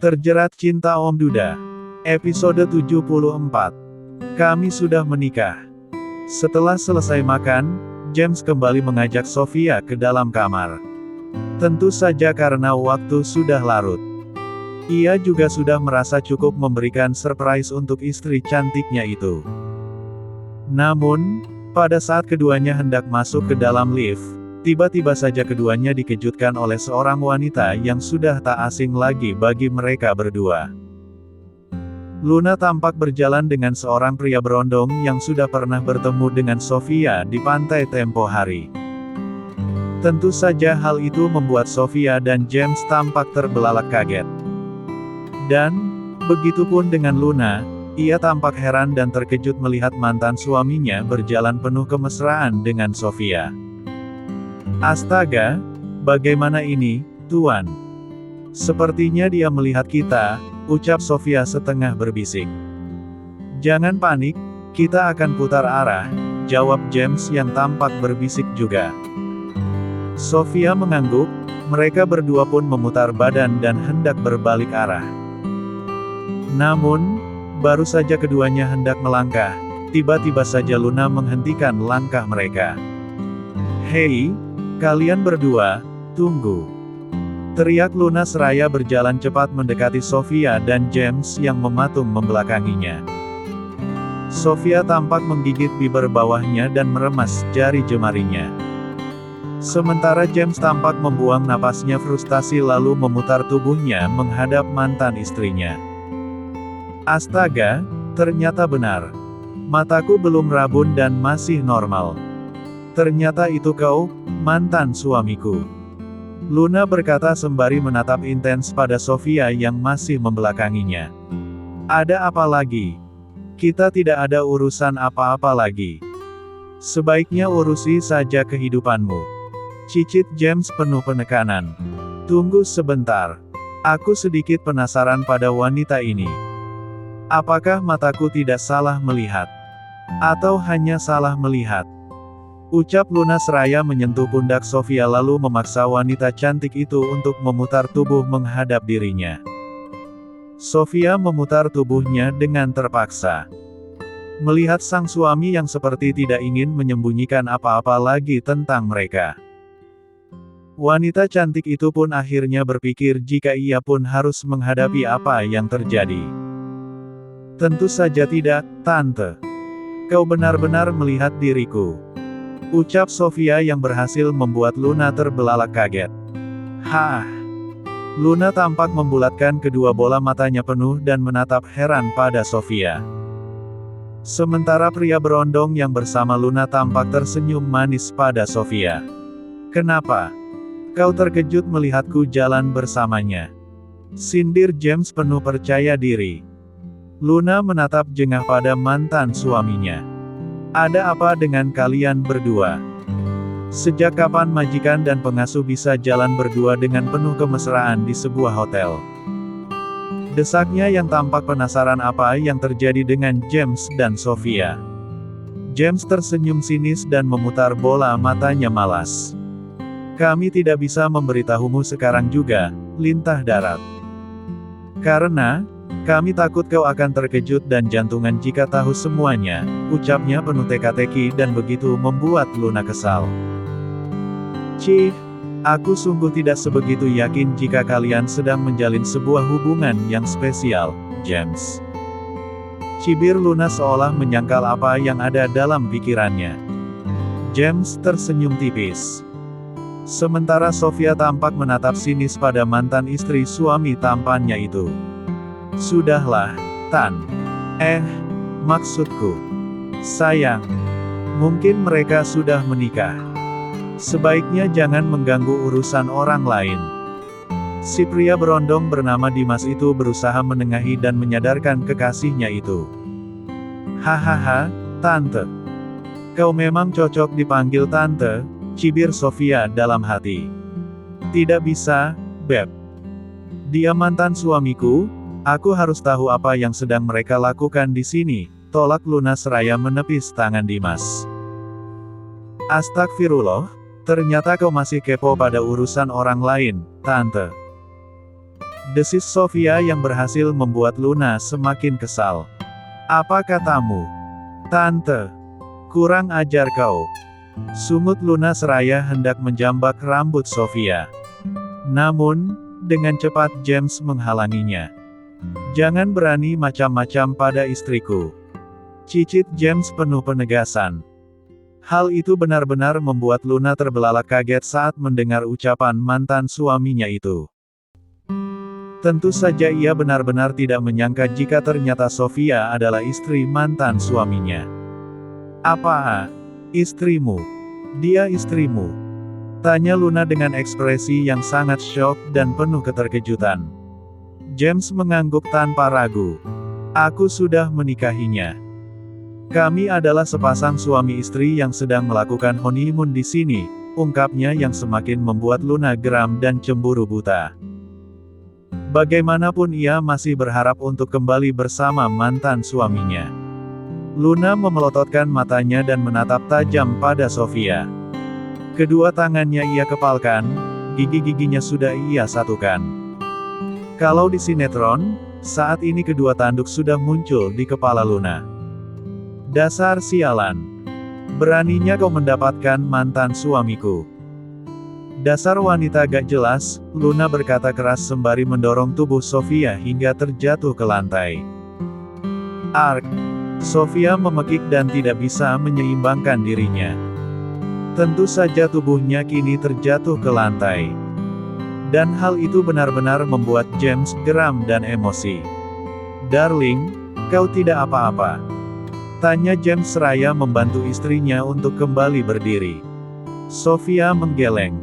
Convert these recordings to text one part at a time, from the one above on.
Terjerat Cinta Om Duda. Episode 74. Kami sudah menikah. Setelah selesai makan, James kembali mengajak Sofia ke dalam kamar. Tentu saja karena waktu sudah larut. Ia juga sudah merasa cukup memberikan surprise untuk istri cantiknya itu. Namun, pada saat keduanya hendak masuk ke dalam lift, tiba-tiba saja keduanya dikejutkan oleh seorang wanita yang sudah tak asing lagi bagi mereka berdua. Luna tampak berjalan dengan seorang pria berondong yang sudah pernah bertemu dengan Sofia di pantai tempo hari. Tentu saja hal itu membuat Sofia dan James tampak terbelalak kaget. Dan, begitupun dengan Luna, ia tampak heran dan terkejut melihat mantan suaminya berjalan penuh kemesraan dengan Sofia. Astaga, bagaimana ini, Tuan? Sepertinya dia melihat kita, ucap Sofia setengah berbisik. Jangan panik, kita akan putar arah, jawab James yang tampak berbisik juga. Sofia mengangguk, mereka berdua pun memutar badan dan hendak berbalik arah. Namun, baru saja keduanya hendak melangkah, tiba-tiba saja Luna menghentikan langkah mereka. Hei, kalian berdua, tunggu. Teriak Luna seraya berjalan cepat mendekati Sofia dan James yang mematung membelakanginya. Sofia tampak menggigit bibir bawahnya dan meremas jari jemarinya. Sementara James tampak membuang napasnya frustasi lalu memutar tubuhnya menghadap mantan istrinya. Astaga, ternyata benar. Mataku belum rabun dan masih normal. Ternyata itu kau, mantan suamiku. Luna berkata sembari menatap intens pada Sofia yang masih membelakanginya. Ada apa lagi? Kita tidak ada urusan apa-apa lagi. Sebaiknya urusi saja kehidupanmu. Cicit James penuh penekanan. Tunggu sebentar. Aku sedikit penasaran pada wanita ini. Apakah mataku tidak salah melihat? Atau hanya salah melihat? Ucap Luna seraya menyentuh pundak Sofia lalu memaksa wanita cantik itu untuk memutar tubuh menghadap dirinya. Sofia memutar tubuhnya dengan terpaksa. Melihat sang suami yang seperti tidak ingin menyembunyikan apa-apa lagi tentang mereka. Wanita cantik itu pun akhirnya berpikir jika ia pun harus menghadapi apa yang terjadi. Tentu saja tidak, Tante. Kau benar-benar melihat diriku. Ucap Sofia yang berhasil membuat Luna terbelalak kaget. Hah? Luna tampak membulatkan kedua bola matanya penuh dan menatap heran pada Sofia. Sementara pria berondong yang bersama Luna tampak tersenyum manis pada Sofia. Kenapa? Kau terkejut melihatku jalan bersamanya? Sindir James penuh percaya diri. Luna menatap jengah pada mantan suaminya. Ada apa dengan kalian berdua? Sejak kapan majikan dan pengasuh bisa jalan berdua dengan penuh kemesraan di sebuah hotel? Desaknya yang tampak penasaran apa yang terjadi dengan James dan Sofia. James tersenyum sinis dan memutar bola matanya malas. Kami tidak bisa memberitahumu sekarang juga, lintah darat. Karena, kami takut kau akan terkejut dan jantungan jika tahu semuanya, ucapnya penuh teka-teki dan begitu membuat Luna kesal. Cih, aku sungguh tidak sebegitu yakin jika kalian sedang menjalin sebuah hubungan yang spesial, James. Cibir Luna seolah menyangkal apa yang ada dalam pikirannya. James tersenyum tipis. Sementara Sofia tampak menatap sinis pada mantan istri suami tampannya itu. Sudahlah, Tan. Maksudku. Sayang. Mungkin mereka sudah menikah. Sebaiknya jangan mengganggu urusan orang lain. Si pria berondong bernama Dimas itu berusaha menengahi dan menyadarkan kekasihnya itu. Hahaha, Tante. Kau memang cocok dipanggil Tante, cibir Sofia dalam hati. Tidak bisa, Beb. Dia mantan suamiku. Aku harus tahu apa yang sedang mereka lakukan di sini, tolak Luna seraya menepis tangan Dimas. Astagfirullah, ternyata kau masih kepo pada urusan orang lain, Tante. Desis Sofia yang berhasil membuat Luna semakin kesal. Apa katamu? Tante. Kurang ajar kau. Sungut Luna seraya hendak menjambak rambut Sofia. Namun, dengan cepat James menghalanginya. Jangan berani macam-macam pada istriku. Cicit James penuh penegasan. Hal itu benar-benar membuat Luna terbelalak kaget saat mendengar ucapan mantan suaminya itu. Tentu saja ia benar-benar tidak menyangka jika ternyata Sofia adalah istri mantan suaminya. Apa? Istrimu? Dia istrimu? Tanya Luna dengan ekspresi yang sangat syok dan penuh keterkejutan. James mengangguk tanpa ragu. Aku sudah menikahinya. Kami adalah sepasang suami istri yang sedang melakukan honeymoon di sini, ungkapnya yang semakin membuat Luna geram dan cemburu buta. Bagaimanapun ia masih berharap untuk kembali bersama mantan suaminya. Luna memelototkan matanya dan menatap tajam pada Sofia. Kedua tangannya ia kepalkan, gigi-giginya sudah ia satukan. Kalau di sinetron, saat ini kedua tanduk sudah muncul di kepala Luna. Dasar sialan. Beraninya kau mendapatkan mantan suamiku. Dasar wanita gak jelas, Luna berkata keras sembari mendorong tubuh Sofia hingga terjatuh ke lantai. Ark. Sofia memekik dan tidak bisa menyeimbangkan dirinya. Tentu saja tubuhnya kini terjatuh ke lantai. Dan hal itu benar-benar membuat James geram dan emosi. Darling, kau tidak apa-apa? Tanya James seraya membantu istrinya untuk kembali berdiri. Sofia menggeleng.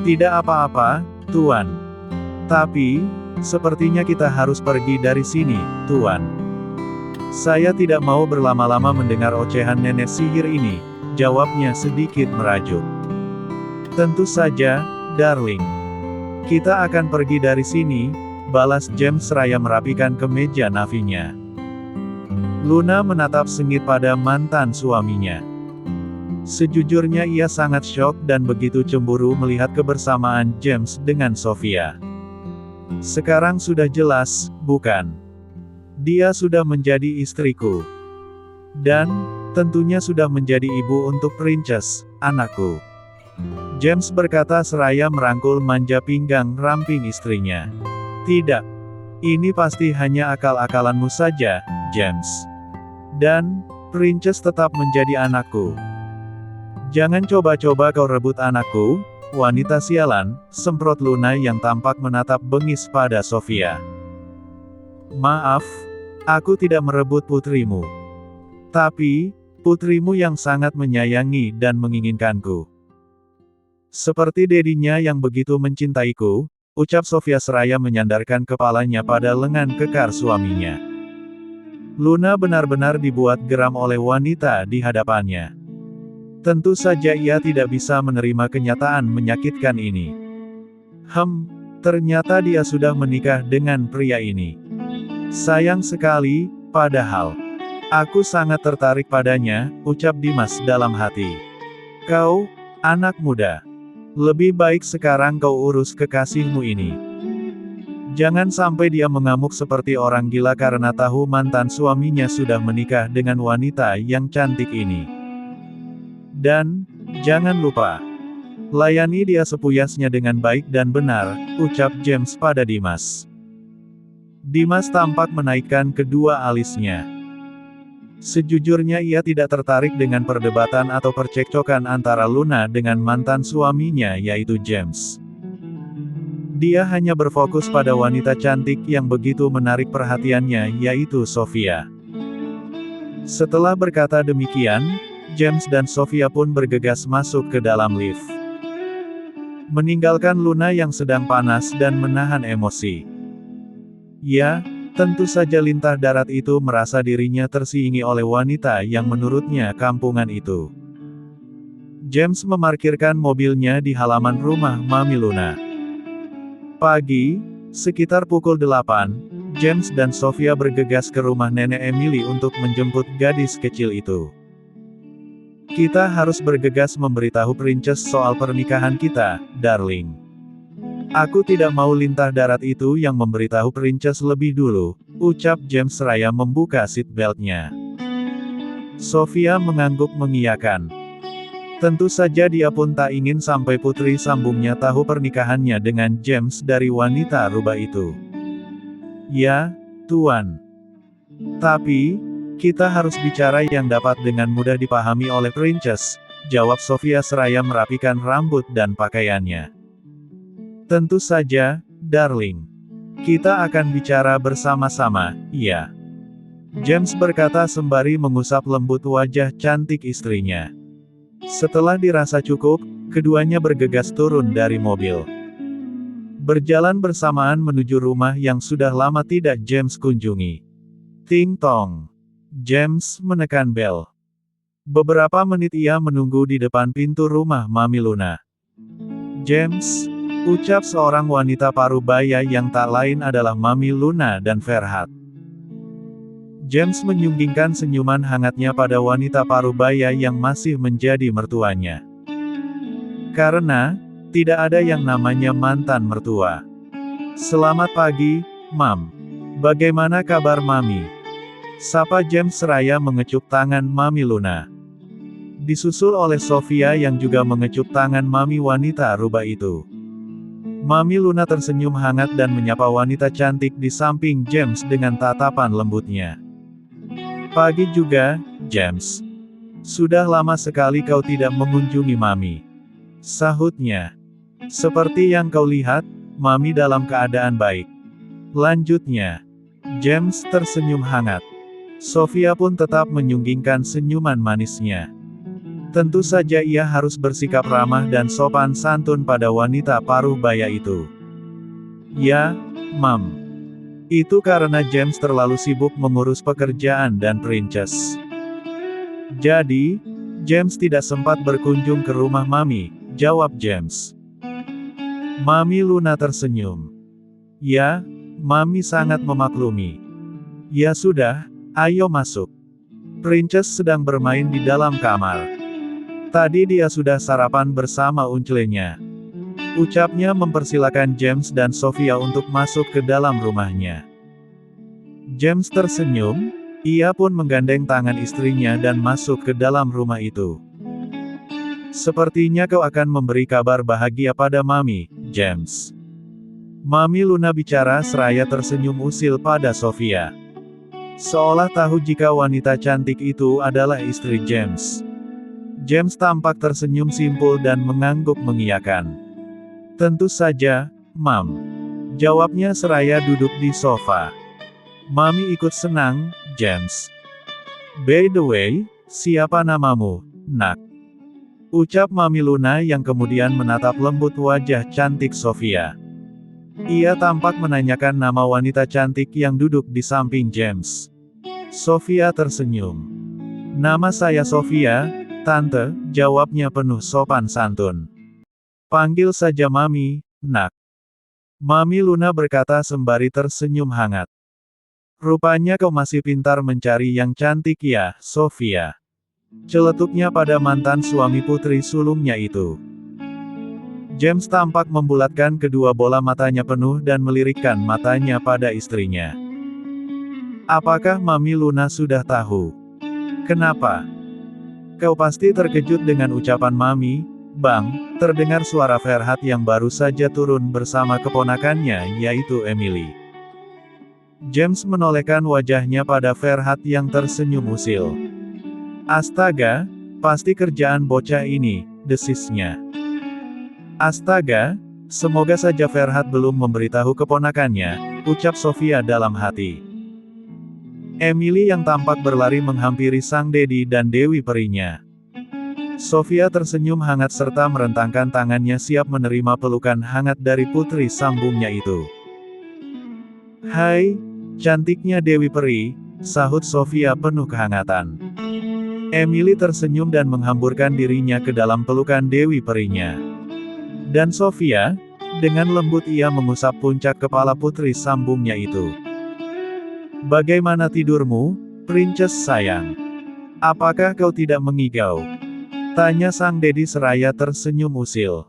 Tidak apa-apa, Tuan. Tapi, sepertinya kita harus pergi dari sini, Tuan. Saya tidak mau berlama-lama mendengar ocehan nenek sihir ini, jawabnya sedikit merajuk. Tentu saja, darling. Kita akan pergi dari sini, balas James seraya merapikan kemeja navinya. Luna menatap sengit pada mantan suaminya. Sejujurnya ia sangat syok dan begitu cemburu melihat kebersamaan James dengan Sofia. Sekarang sudah jelas, bukan? Dia sudah menjadi istriku. Dan, tentunya sudah menjadi ibu untuk Princess, anakku. James berkata seraya merangkul manja pinggang ramping istrinya. Tidak. Ini pasti hanya akal-akalanmu saja, James. Dan, Princess tetap menjadi anakku. Jangan coba-coba kau rebut anakku, wanita sialan, semprot Luna yang tampak menatap bengis pada Sofia. Maaf, aku tidak merebut putrimu. Tapi, putrimu yang sangat menyayangi dan menginginkanku. Seperti dedinya yang begitu mencintaiku, ucap Sofia seraya menyandarkan kepalanya pada lengan kekar suaminya. Luna benar-benar dibuat geram oleh wanita di hadapannya. Tentu saja ia tidak bisa menerima kenyataan menyakitkan ini. Ternyata dia sudah menikah dengan pria ini. Sayang sekali, padahal. Aku sangat tertarik padanya, ucap Dimas dalam hati. Kau, anak muda. Lebih baik sekarang kau urus kekasihmu ini. Jangan sampai dia mengamuk seperti orang gila karena tahu mantan suaminya sudah menikah dengan wanita yang cantik ini. Dan, jangan lupa, layani dia sepuyasnya dengan baik dan benar, ucap James pada Dimas. Dimas tampak menaikkan kedua alisnya. Sejujurnya ia tidak tertarik dengan perdebatan atau percekcokan antara Luna dengan mantan suaminya yaitu James. Dia hanya berfokus pada wanita cantik yang begitu menarik perhatiannya yaitu Sofia. Setelah berkata demikian, James dan Sofia pun bergegas masuk ke dalam lift. Meninggalkan Luna yang sedang panas dan menahan emosi. Ya, tentu saja lintah darat itu merasa dirinya tersiingi oleh wanita yang menurutnya kampungan itu. James memarkirkan mobilnya di halaman rumah Mami Luna. Pagi, sekitar pukul 8, James dan Sofia bergegas ke rumah Nenek Emily untuk menjemput gadis kecil itu. Kita harus bergegas memberitahu Princess soal pernikahan kita, darling. Aku tidak mau lintah darat itu yang memberitahu Princess lebih dulu, ucap James seraya membuka seat belt-nya. Sofia mengangguk mengiyakan. Tentu saja dia pun tak ingin sampai putri sambungnya tahu pernikahannya dengan James dari wanita rubah itu. Ya, Tuan. Tapi, kita harus bicara yang dapat dengan mudah dipahami oleh Princess, jawab Sofia seraya merapikan rambut dan pakaiannya. Tentu saja, darling. Kita akan bicara bersama-sama, ya. James berkata sembari mengusap lembut wajah cantik istrinya. Setelah dirasa cukup, keduanya bergegas turun dari mobil. Berjalan bersamaan menuju rumah yang sudah lama tidak James kunjungi. Ting tong. James menekan bel. Beberapa menit ia menunggu di depan pintu rumah Mami Luna. James, ucap seorang wanita parubaya yang tak lain adalah Mami Luna dan Ferhat. James menyunggingkan senyuman hangatnya pada wanita parubaya yang masih menjadi mertuanya. Karena, tidak ada yang namanya mantan mertua. Selamat pagi, Mam. Bagaimana kabar Mami? Sapa James seraya mengecup tangan Mami Luna. Disusul oleh Sofia yang juga mengecup tangan Mami wanita rubah itu. Mami Luna tersenyum hangat dan menyapa wanita cantik di samping James dengan tatapan lembutnya. Pagi juga, James. Sudah lama sekali kau tidak mengunjungi Mami. Sahutnya. Seperti yang kau lihat, Mami dalam keadaan baik. Lanjutnya. James tersenyum hangat. Sofia pun tetap menyunggingkan senyuman manisnya. Tentu saja ia harus bersikap ramah dan sopan santun pada wanita parubaya itu. Ya, Mam. Itu karena James terlalu sibuk mengurus pekerjaan dan Princess. Jadi, James tidak sempat berkunjung ke rumah Mami, jawab James. Mami Luna tersenyum. Ya, Mami sangat memaklumi. Ya sudah, ayo masuk. Princess sedang bermain di dalam kamar. Tadi dia sudah sarapan bersama unclenya. Ucapnya mempersilakan James dan Sofia untuk masuk ke dalam rumahnya. James tersenyum, ia pun menggandeng tangan istrinya dan masuk ke dalam rumah itu. Sepertinya kau akan memberi kabar bahagia pada Mami, James. Mami Luna bicara seraya tersenyum usil pada Sofia. Seolah tahu jika wanita cantik itu adalah istri James. James tampak tersenyum simpul dan mengangguk mengiyakan. Tentu saja, Mam. Jawabnya seraya duduk di sofa. Mami ikut senang, James. By the way, siapa namamu, Nak? Ucap Mami Luna yang kemudian menatap lembut wajah cantik Sofia. Ia tampak menanyakan nama wanita cantik yang duduk di samping James. Sofia tersenyum. Nama saya Sofia, Tante, jawabnya penuh sopan santun. Panggil saja Mami, Nak. Mami Luna berkata sembari tersenyum hangat. Rupanya kau masih pintar mencari yang cantik ya, Sofia. Celetuknya pada mantan suami putri sulungnya itu. James tampak membulatkan kedua bola matanya penuh dan melirikkan matanya pada istrinya. Apakah Mami Luna sudah tahu? Kenapa? Kau pasti terkejut dengan ucapan Mami, Bang, terdengar suara Ferhat yang baru saja turun bersama keponakannya yaitu Emily. James menolehkan wajahnya pada Ferhat yang tersenyum usil. Astaga, pasti kerjaan bocah ini, desisnya. Astaga, semoga saja Ferhat belum memberitahu keponakannya, ucap Sofia dalam hati. Emily yang tampak berlari menghampiri sang Dedi dan Dewi Perinya. Sofia tersenyum hangat serta merentangkan tangannya siap menerima pelukan hangat dari putri sambungnya itu. Hai, cantiknya Dewi Peri, sahut Sofia penuh kehangatan. Emily tersenyum dan menghamburkan dirinya ke dalam pelukan Dewi Perinya. Dan Sofia, dengan lembut ia mengusap puncak kepala putri sambungnya itu. Bagaimana tidurmu, Princess sayang? Apakah kau tidak mengigau? Tanya sang Dedi seraya tersenyum usil.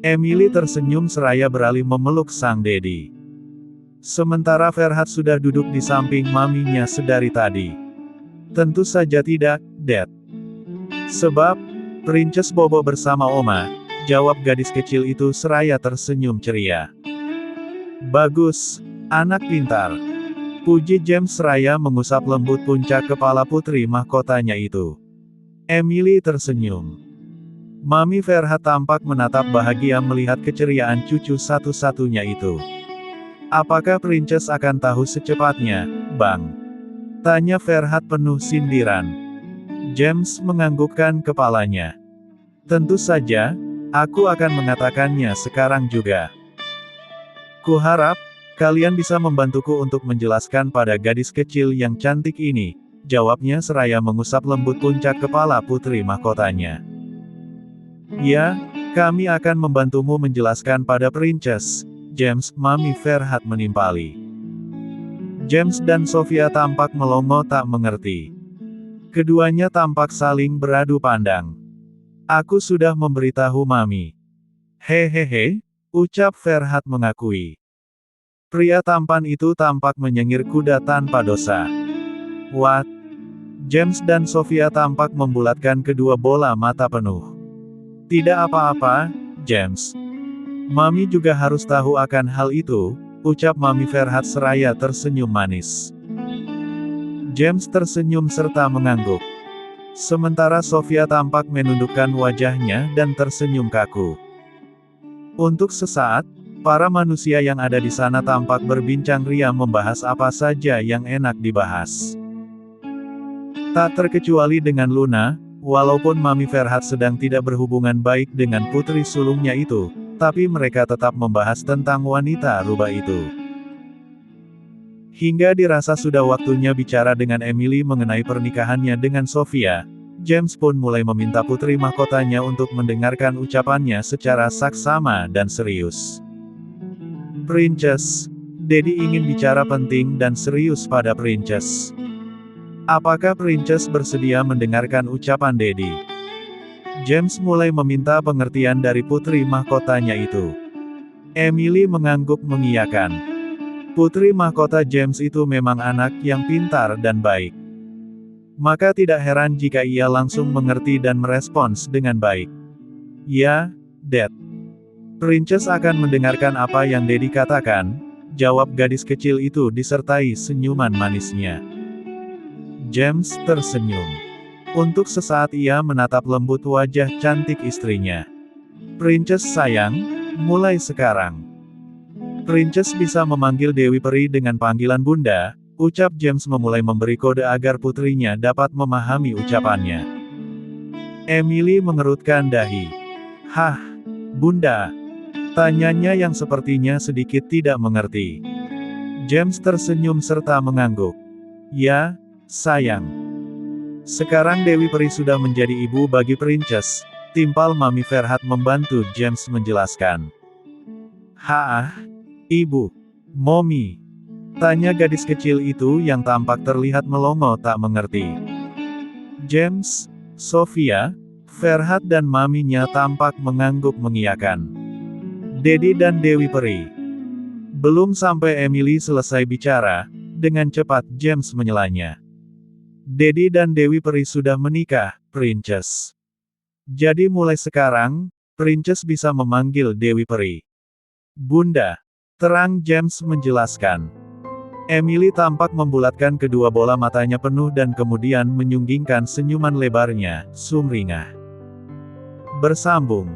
Emily tersenyum seraya beralih memeluk sang Dedi. Sementara Ferhat sudah duduk di samping maminya sedari tadi. Tentu saja tidak, Dad. Sebab, Princess Bobo bersama Oma, jawab gadis kecil itu seraya tersenyum ceria. Bagus, anak pintar. Puji James seraya mengusap lembut puncak kepala putri mahkotanya itu. Emily tersenyum. Mami Ferhat tampak menatap bahagia melihat keceriaan cucu satu-satunya itu. Apakah Princess akan tahu secepatnya, Bang? Tanya Ferhat penuh sindiran. James menganggukkan kepalanya. Tentu saja, aku akan mengatakannya sekarang juga. Kuharap, kalian bisa membantuku untuk menjelaskan pada gadis kecil yang cantik ini, jawabnya seraya mengusap lembut puncak kepala putri mahkotanya. Ya, kami akan membantumu menjelaskan pada Princess, James, Mami Ferhat menimpali. James dan Sofia tampak melongo tak mengerti. Keduanya tampak saling beradu pandang. Aku sudah memberitahu Mami. Hehehe, ucap Ferhat mengakui. Pria tampan itu tampak menyengir kuda tanpa dosa. What? James dan Sofia tampak membulatkan kedua bola mata penuh. Tidak apa-apa, James. Mami juga harus tahu akan hal itu, ucap Mami Ferhat seraya tersenyum manis. James tersenyum serta mengangguk. Sementara Sofia tampak menundukkan wajahnya dan tersenyum kaku. Untuk sesaat, para manusia yang ada di sana tampak berbincang riang membahas apa saja yang enak dibahas. Tak terkecuali dengan Luna, walaupun Mami Ferhat sedang tidak berhubungan baik dengan putri sulungnya itu, tapi mereka tetap membahas tentang wanita rubah itu. Hingga dirasa sudah waktunya bicara dengan Emily mengenai pernikahannya dengan Sofia, James pun mulai meminta putri mahkotanya untuk mendengarkan ucapannya secara saksama dan serius. Princess, Daddy ingin bicara penting dan serius pada Princess. Apakah Princess bersedia mendengarkan ucapan Daddy? James mulai meminta pengertian dari putri mahkotanya itu. Emily mengangguk mengiyakan. Putri mahkota James itu memang anak yang pintar dan baik. Maka tidak heran jika ia langsung mengerti dan merespons dengan baik. Ya, Dad. Princess akan mendengarkan apa yang Daddy katakan, jawab gadis kecil itu disertai senyuman manisnya. James tersenyum. Untuk sesaat ia menatap lembut wajah cantik istrinya. Princess sayang, mulai sekarang. Princess bisa memanggil Dewi Peri dengan panggilan Bunda, ucap James memulai memberi kode agar putrinya dapat memahami ucapannya. Emily mengerutkan dahi. Hah, Bunda? Tanyanya yang sepertinya sedikit tidak mengerti. James tersenyum serta mengangguk. Ya, sayang. Sekarang Dewi Peri sudah menjadi ibu bagi Princess, timpal Mami Ferhat membantu James menjelaskan. Haah, ibu. Mommy. Tanya gadis kecil itu yang tampak terlihat melongo tak mengerti. James, Sofia, Ferhat dan maminya tampak mengangguk mengiyakan. Daddy dan Dewi Peri. Belum sampai Emily selesai bicara, dengan cepat James menyelanya. Daddy dan Dewi Peri sudah menikah, Princess. Jadi mulai sekarang, Princess bisa memanggil Dewi Peri Bunda. Terang James menjelaskan. Emily tampak membulatkan kedua bola matanya penuh dan kemudian menyunggingkan senyuman lebarnya, sumringah. Bersambung.